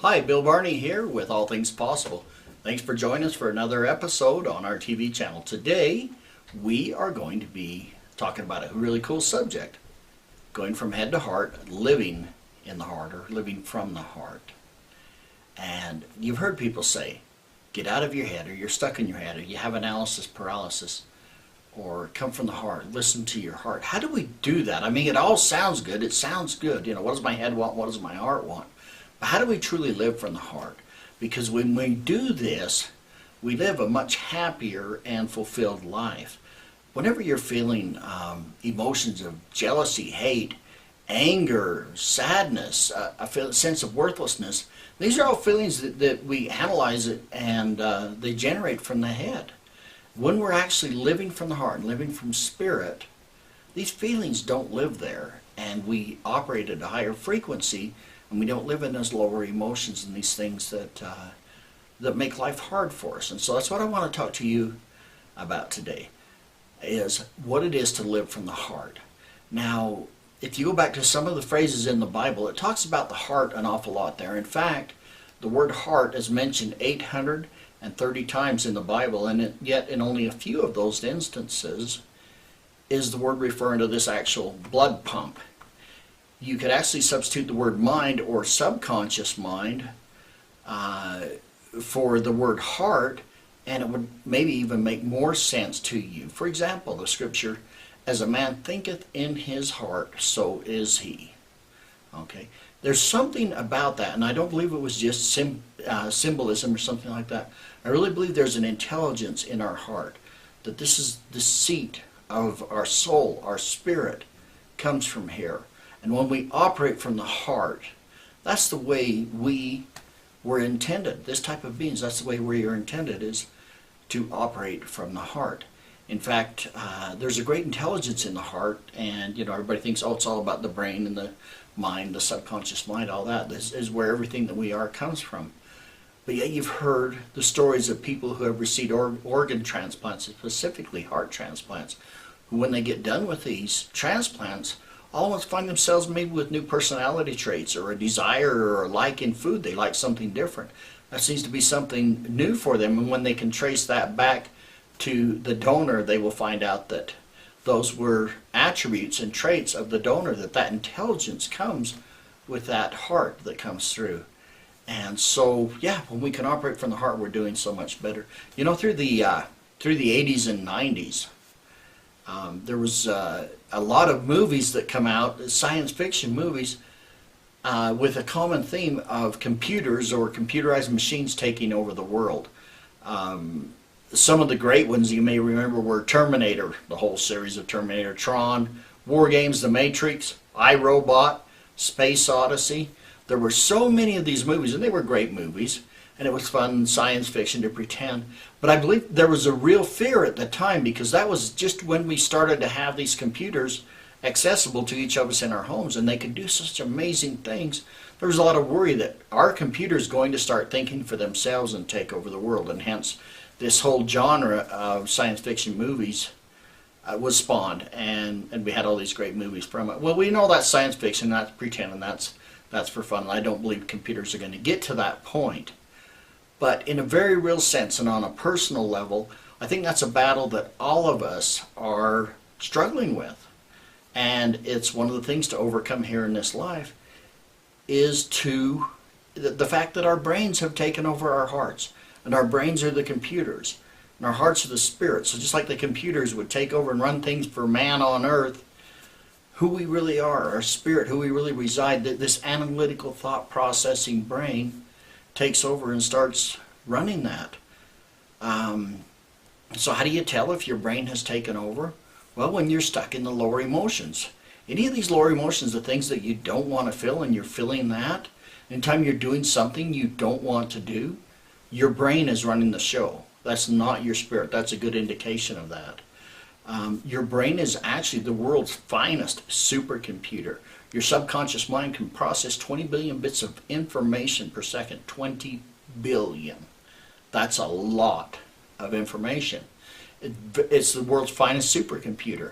Hi, Bill Barney here with All Things Possible. Thanks for joining us for another episode on our TV channel. Today, we are going to be talking about a really cool subject. Going from head to heart, living in the heart, or living from the heart. And you've heard people say, get out of your head, or you're stuck in your head, or you have analysis paralysis, or come from the heart, listen to your heart. How do we do that? I mean, it all sounds good. It sounds good. You know, what does my head want? What does my heart want? But how do we truly live from the heart? Because when we do this, we live a much happier and fulfilled life. Whenever you're feeling emotions of jealousy, hate, anger, sadness, a sense of worthlessness, these are all feelings that we analyze it and they generate from the head. When we're actually living from the heart and living from spirit, these feelings don't live there, and we operate at a higher frequency, and we don't live in those lower emotions and these things that make life hard for us. And so that's what I want to talk to you about today, is what it is to live from the heart. Now, if you go back to some of the phrases in the Bible, it talks about the heart an awful lot there. In fact, the word heart is mentioned 830 times in the Bible, and yet in only a few of those instances is the word referring to this actual blood pump. You could actually substitute the word mind or subconscious mind for the word heart, and it would maybe even make more sense to you. For example, the scripture, as a man thinketh in his heart, so is he. Okay, there's something about that, and I don't believe it was just symbolism or something like that. I really believe there's an intelligence in our heart, that this is the seat of our soul, our spirit comes from here. And when we operate from the heart, that's the way we were intended. This type of beings, that's the way we are intended, is to operate from the heart. In fact, there's a great intelligence in the heart, and you know, everybody thinks, oh, it's all about the brain and the mind, the subconscious mind, all that. This is where everything that we are comes from. But yet you've heard the stories of people who have received organ transplants, specifically heart transplants, who when they get done with these transplants, almost find themselves maybe with new personality traits, or a desire or a like in food. They like something different. That seems to be something new for them, and when they can trace that back to the donor, they will find out that those were attributes and traits of the donor, that intelligence comes with that heart that comes through. And so, yeah, when we can operate from the heart, we're doing so much better. You know, through the 80s and 90s, there was a lot of movies that come out, science fiction movies, with a common theme of computers or computerized machines taking over the world. Some of the great ones you may remember were Terminator, the whole series of Terminator, Tron, War Games, The Matrix, iRobot, Space Odyssey. There were so many of these movies, and they were great movies, and it was fun science fiction to pretend. But I believe there was a real fear at the time, because that was just when we started to have these computers accessible to each of us in our homes, and they could do such amazing things. There was a lot of worry that our computer's going to start thinking for themselves and take over the world, and hence this whole genre of science fiction movies was spawned, and we had all these great movies from it. Well, we know that's science fiction, that's pretend, and that's for fun. I don't believe computers are going to get to that point. But in a very real sense and on a personal level, I think that's a battle that all of us are struggling with. And it's one of the things to overcome here in this life, is the fact that our brains have taken over our hearts. And our brains are the computers, and our hearts are the spirits. So just like the computers would take over and run things for man on earth, who we really are, our spirit, who we really reside, this analytical thought processing brain takes over and starts running that. So how do you tell if your brain has taken over? Well, when you're stuck in the lower emotions. Any of these lower emotions, the things that you don't want to feel, and you're feeling that, anytime you're doing something you don't want to do, your brain is running the show. That's not your spirit. That's a good indication of that. Your brain is actually the world's finest supercomputer. Your subconscious mind can process 20 billion bits of information per second. 20 billion. That's a lot of information. It's the world's finest supercomputer.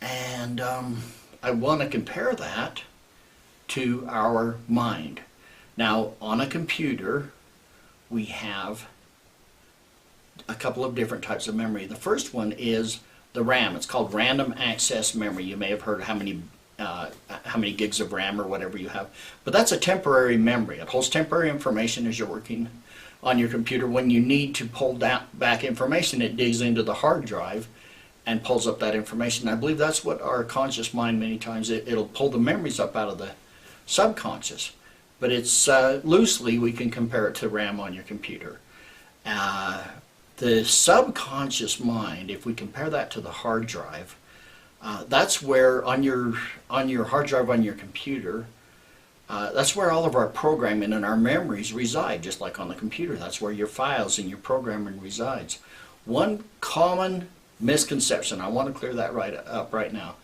And I want to compare that to our mind. Now, on a computer, we have a couple of different types of memory. The first one is the RAM. It's called random access memory. You may have heard how many gigs of RAM or whatever you have, but that's a temporary memory. It holds temporary information as you're working on your computer. When you need to pull back information, it digs into the hard drive and pulls up that information. I believe that's what our conscious mind, many times, it'll pull the memories up out of the subconscious. But it's loosely, we can compare it to RAM on your computer. The subconscious mind, if we compare that to the hard drive, that's where on your hard drive on your computer, that's where all of our programming and our memories reside, just like on the computer. That's where your files and your programming resides. One common misconception, I want to clear that up right now,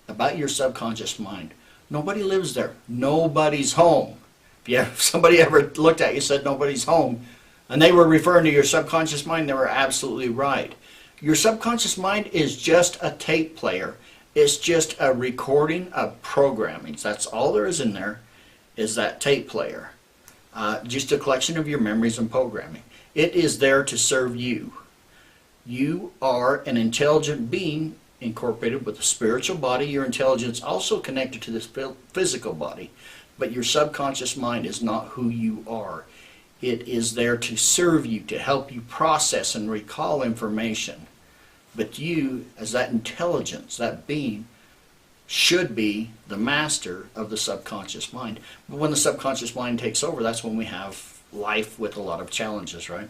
about your subconscious mind. Nobody lives there. Nobody's home. If somebody ever looked at you and said nobody's home, and they were referring to your subconscious mind, they were absolutely right. Your subconscious mind is just a tape player. It's just a recording of programming. That's all there is in there, is that tape player. Just a collection of your memories and programming. It is there to serve you. You are an intelligent being incorporated with a spiritual body. Your intelligence also connected to this physical body. But your subconscious mind is not who you are. It is there to serve you, to help you process and recall information. But you, as that intelligence, that being, should be the master of the subconscious mind. But when the subconscious mind takes over, that's when we have life with a lot of challenges, right?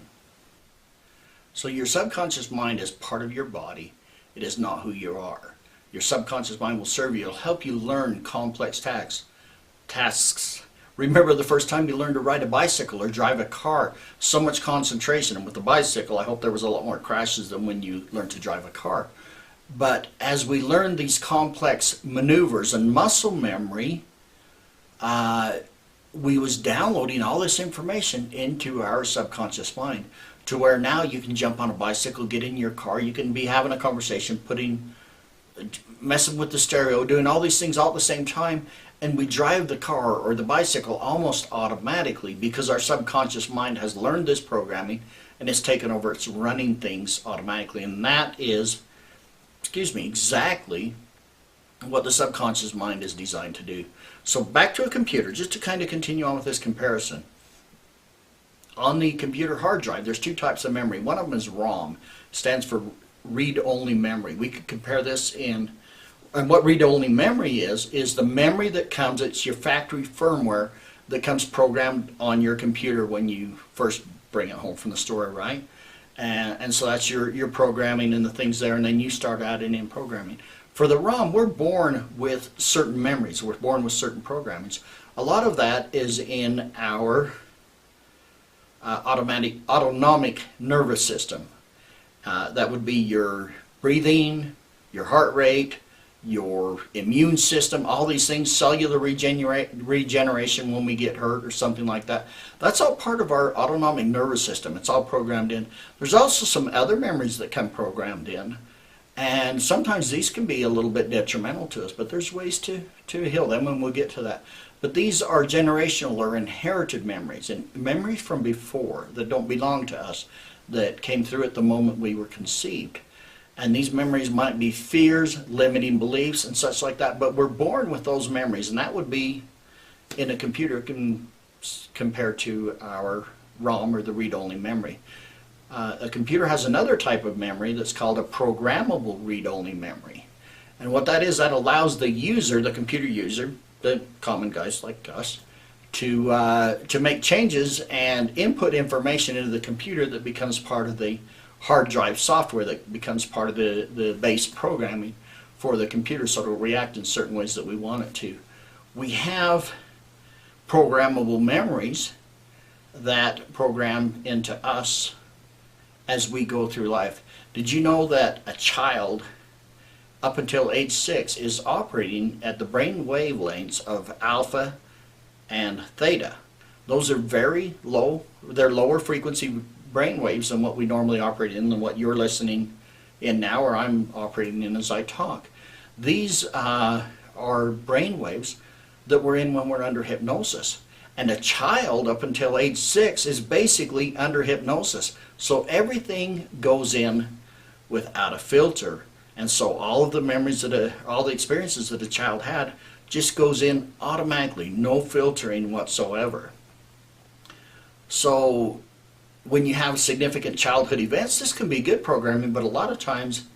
So your subconscious mind is part of your body. It is not who you are. Your subconscious mind will serve you. It'll help you learn complex tasks. Remember the first time you learned to ride a bicycle or drive a car, so much concentration. And with the bicycle, I hope there was a lot more crashes than when you learned to drive a car. But as we learn these complex maneuvers and muscle memory, we was downloading all this information into our subconscious mind, to where now you can jump on a bicycle, get in your car, you can be having a conversation, messing with the stereo, doing all these things all at the same time, and we drive the car or the bicycle almost automatically because our subconscious mind has learned this programming and it's taken over, it's running things automatically. And that is, exactly what the subconscious mind is designed to do. So back to a computer, just to kind of continue on with this comparison. On the computer hard drive, there's two types of memory. One of them is ROM, stands for read-only memory. We could compare this in, and what read-only memory is the memory that comes, it's your factory firmware that comes programmed on your computer when you first bring it home from the store, right? And so that's your programming and the things there, and then you start adding in programming. For the ROM, we're born with certain memories. We're born with certain programmings. A lot of that is in our autonomic nervous system. That would be your breathing, your heart rate, your immune system, all these things, cellular regeneration when we get hurt or something like that. That's all part of our autonomic nervous system. It's all programmed in. There's also some other memories that come programmed in, and sometimes these can be a little bit detrimental to us, but there's ways to heal them, and we'll get to that. But these are generational or inherited memories, and memories from before that don't belong to us, that came through at the moment we were conceived. And these memories might be fears, limiting beliefs, and such like that, but we're born with those memories, and that would be in a computer compared to our ROM, or the read-only memory. A computer has another type of memory that's called a programmable read-only memory. And what that is, that allows the user, the computer user, the common guys like us, to make changes and input information into the computer that becomes part of the hard drive software, that becomes part of the base programming for the computer, so it'll react in certain ways that we want it to. We have programmable memories that program into us as we go through life. Did you know that a child up until age 6 is operating at the brain wavelengths of alpha and theta? Those are very low, they're lower frequency brain waves than what we normally operate in, than what you're listening in now, or I'm operating in as I talk. These are brain waves that we're in when we're under hypnosis. And a child up until age 6 is basically under hypnosis. So everything goes in without a filter. And so all of the memories all the experiences that a child had just goes in automatically, no filtering whatsoever. So when you have significant childhood events, this can be good programming, but a lot of times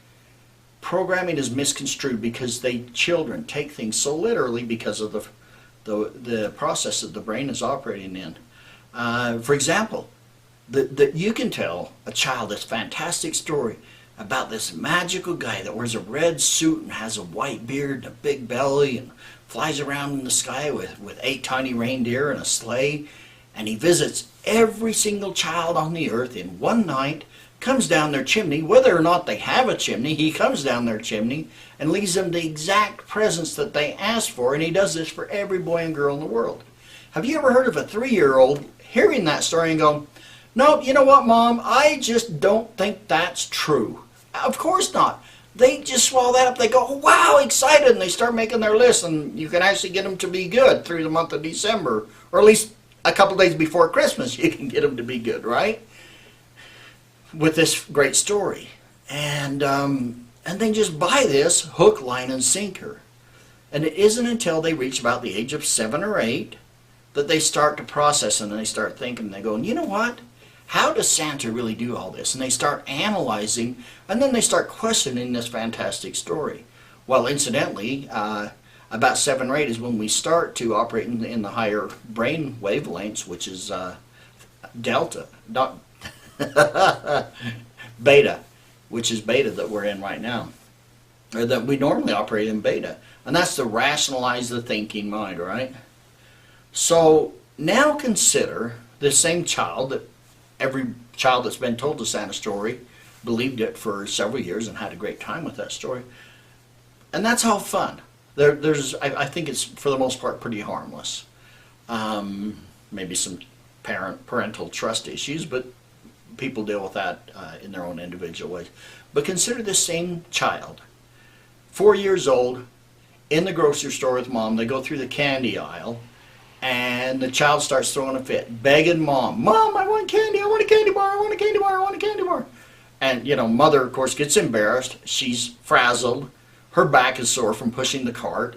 programming is misconstrued because children take things so literally because of the process that the brain is operating in. For example, that you can tell a child this fantastic story about this magical guy that wears a red suit and has a white beard and a big belly and flies around in the sky with 8 tiny reindeer and a sleigh, and he visits every single child on the earth in one night, comes down their chimney, whether or not they have a chimney, he comes down their chimney and leaves them the exact presents that they asked for, and he does this for every boy and girl in the world. Have you ever heard of a 3-year-old hearing that story and going, "No, you know what, Mom, I just don't think that's true"? Of course not. They just swallow that up. They go, "Wow, excited," and they start making their list, and you can actually get them to be good through the month of December, or at least a couple days before Christmas you can get them to be good, right? With this great story. And they just buy this hook, line, and sinker. And it isn't until they reach about the age of 7 or 8 that they start to process, and they start thinking, they go, "You know what? How does Santa really do all this?" And they start analyzing, and then they start questioning this fantastic story. Well, incidentally, about 7 or 8 is when we start to operate in the higher brain wavelengths, which is delta, not beta, which is beta that we're in right now, or that we normally operate in beta. And that's to rationalize the thinking mind, right? So now consider this same child that every child that's been told the Santa story believed it for several years and had a great time with that story. And that's all fun. I think it's, for the most part, pretty harmless. Maybe some parental trust issues, but people deal with that in their own individual ways. But consider this same child, 4 years old, in the grocery store with Mom. They go through the candy aisle, and the child starts throwing a fit, begging Mom, "Mom, I want candy, I want a candy bar, I want a candy bar, I want a candy bar." And, Mother, of course, gets embarrassed. She's frazzled. Her back is sore from pushing the cart.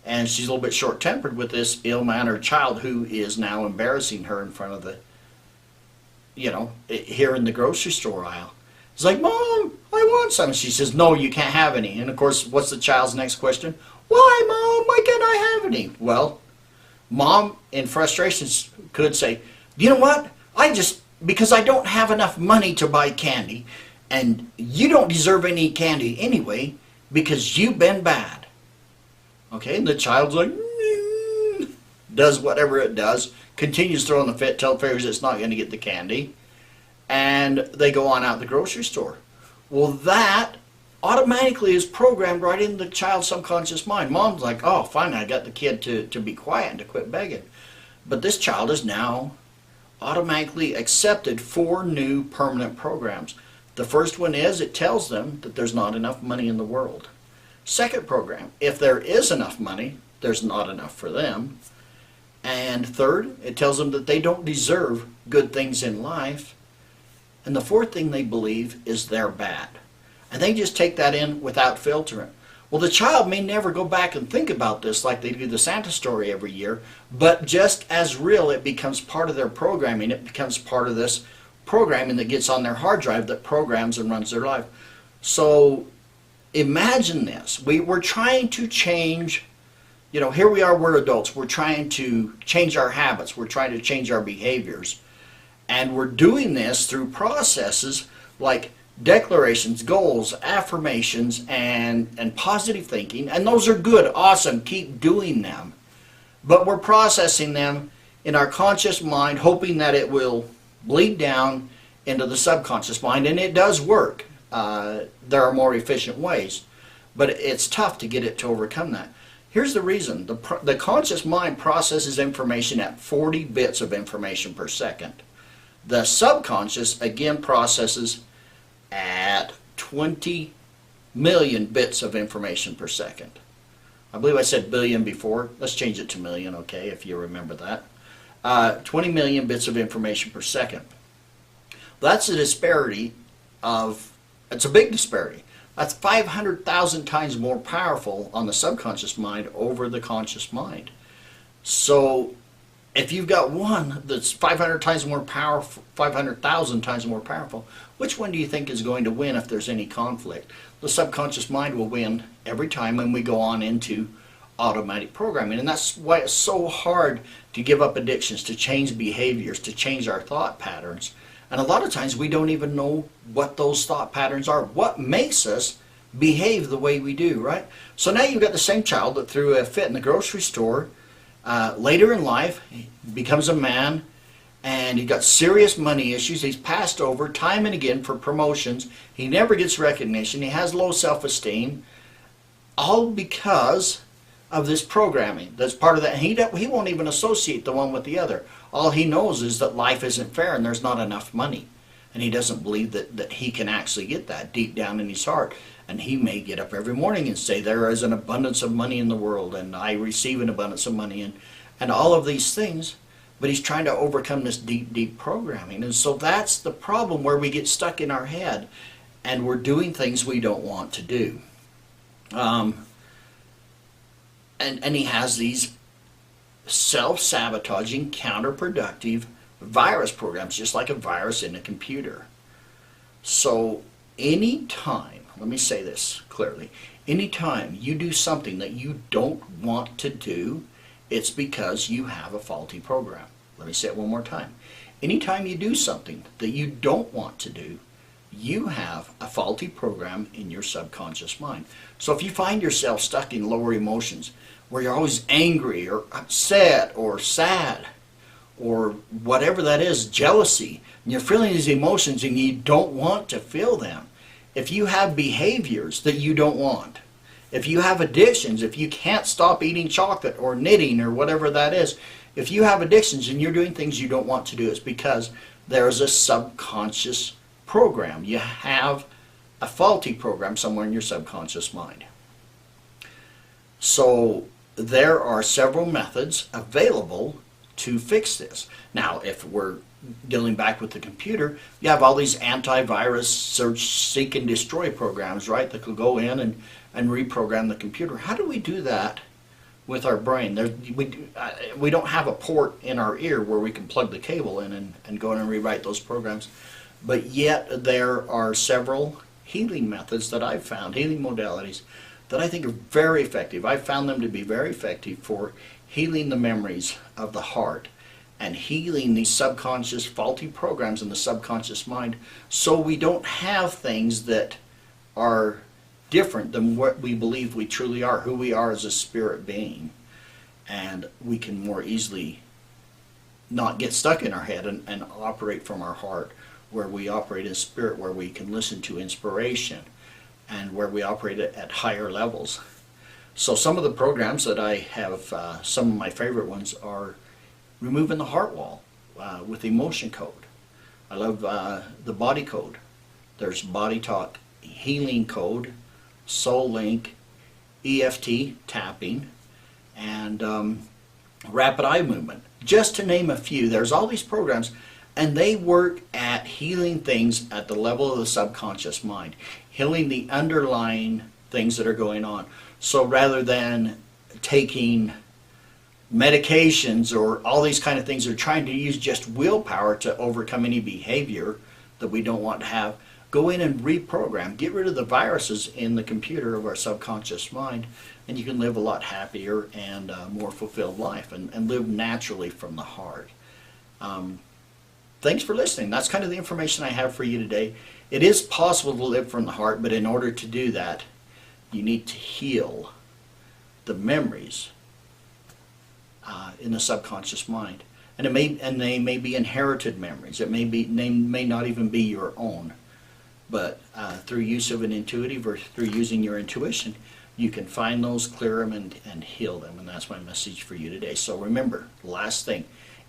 And she's a little bit short-tempered with this ill-mannered child who is now embarrassing her in front of the, here in the grocery store aisle. It's like, "Mom, I want some." She says, "No, you can't have any." And, of course, what's the child's next question? "Why, Mom? Why can't I have any?" Well, Mom, in frustration, could say, "You know what? Because I don't have enough money to buy candy, and you don't deserve any candy anyway, because you've been bad." Okay, and the child's like, does whatever it does, continues throwing the fit till it figures it's not going to get the candy, and they go on out the grocery store. Well, that automatically is programmed right in the child's subconscious mind. Mom's like, "Oh, fine, I got the kid to be quiet and to quit begging." But this child is now automatically accepted 4 new permanent programs. The first one is, it tells them that there's not enough money in the world. Second program, if there is enough money, there's not enough for them. And third, it tells them that they don't deserve good things in life. And the fourth thing they believe is they're bad. And they just take that in without filtering. Well, the child may never go back and think about this like they do the Santa story every year, but just as real, it becomes part of their programming. It becomes part of this programming that gets on their hard drive that programs and runs their life. So imagine this. We're trying to change, here we are, we're adults. We're trying to change our habits. We're trying to change our behaviors. And we're doing this through processes like declarations, goals, affirmations, and positive thinking. And those are good, awesome, keep doing them. But we're processing them in our conscious mind, hoping that it will bleed down into the subconscious mind. And it does work. There are more efficient ways. But it's tough to get it to overcome that. Here's the reason. The conscious mind processes information at 40 bits of information per second. The subconscious, again, processes at 20 million bits of information per second. I believe I said billion before. Let's change it to million, okay, if you remember that. 20 million bits of information per second. That's a disparity of, it's a big disparity. That's 500,000 times more powerful on the subconscious mind over the conscious mind. So if you've got one that's 500 times more powerful, 500,000 times more powerful, which one do you think is going to win if there's any conflict? The subconscious mind will win every time when we go on into automatic programming. And that's why it's so hard to give up addictions, to change behaviors, to change our thought patterns. And a lot of times we don't even know what those thought patterns are, what makes us behave the way we do, right? So now you've got the same child that threw a fit in the grocery store. Later in life, he becomes a man, and he's got serious money issues. He's passed over time and again for promotions. He never gets recognition. He has low self-esteem, all because of this programming that's part of that. He won't even associate the one with the other. All he knows is that life isn't fair and there's not enough money. And he doesn't believe that he can actually get that deep down in his heart. And he may get up every morning and say, there is an abundance of money in the world, and I receive an abundance of money, and all of these things. But he's trying to overcome this deep, deep programming. And so that's the problem, where we get stuck in our head and we're doing things we don't want to do. And he has these self-sabotaging, counterproductive virus programs, just like a virus in a computer. So anytime, let me say this clearly, anytime you do something that you don't want to do, it's because you have a faulty program. Let me say it one more time. Anytime you do something that you don't want to do, you have a faulty program in your subconscious mind. So if you find yourself stuck in lower emotions, where you're always angry or upset or sad or whatever that is, jealousy, and you're feeling these emotions and you don't want to feel them, if you have behaviors that you don't want, if you have addictions, if you can't stop eating chocolate or knitting or whatever that is, if you have addictions and you're doing things you don't want to do, it's because there's a subconscious program. You have a faulty program somewhere in your subconscious mind. So there are several methods available to fix this. Now, if we're dealing back with the computer, you have all these antivirus search, seek, and destroy programs, right, that could go in and reprogram the computer. How do we do that with our brain? We don't have a port in our ear where we can plug the cable in and go in and rewrite those programs. But yet there are several healing methods that I've found, healing modalities, that I think are very effective. I've found them to be very effective for healing the memories of the heart and healing these subconscious faulty programs in the subconscious mind, so we don't have things that are different than what we believe we truly are, who we are as a spirit being. And we can more easily not get stuck in our head and operate from our heart, where we operate in spirit, where we can listen to inspiration, and where we operate at higher levels. So some of the programs that I have, some of my favorite ones are removing the heart wall with emotion code. I love the body code. There's body talk, healing code, soul link, EFT tapping, and rapid eye movement. Just to name a few, there's all these programs, and they work at healing things at the level of the subconscious mind, healing the underlying things that are going on. So rather than taking medications or all these kind of things, or trying to use just willpower to overcome any behavior that we don't want to have, go in and reprogram, get rid of the viruses in the computer of our subconscious mind, and you can live a lot happier and more fulfilled life, and live naturally from the heart. Thanks for listening. That's kind of the information I have for you today. It is possible to live from the heart, but in order to do that, you need to heal the memories in the subconscious mind. And they may be inherited memories. They may not even be your own. But through use of an intuitive, or through using your intuition, you can find those, clear them, and heal them. And that's my message for you today. So remember, last thing,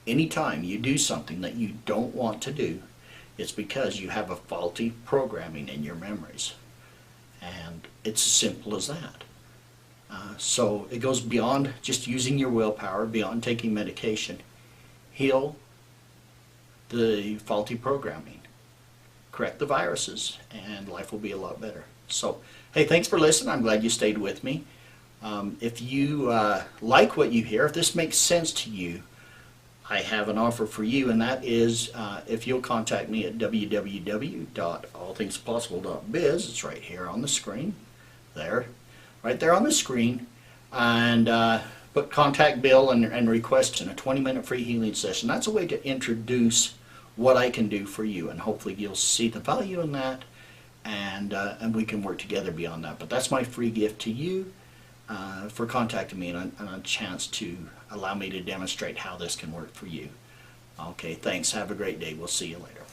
anytime you do something that you don't want to do, it's because you have a faulty programming in your memories. And it's as simple as that. So it goes beyond just using your willpower, beyond taking medication. heal the faulty programming, correct the viruses, and life will be a lot better. So, hey, thanks for listening. I'm glad you stayed with me. If you like what you hear, if this makes sense to you, I have an offer for you, and that is if you'll contact me at www.allthingspossible.biz. It's right here on the screen, right there on the screen, and put contact Bill and request a 20-minute free healing session. That's a way to introduce what I can do for you, and hopefully you'll see the value in that, and we can work together beyond that. But that's my free gift to you for contacting me, and a chance to allow me to demonstrate how this can work for you. Okay, thanks. Have a great day. We'll see you later.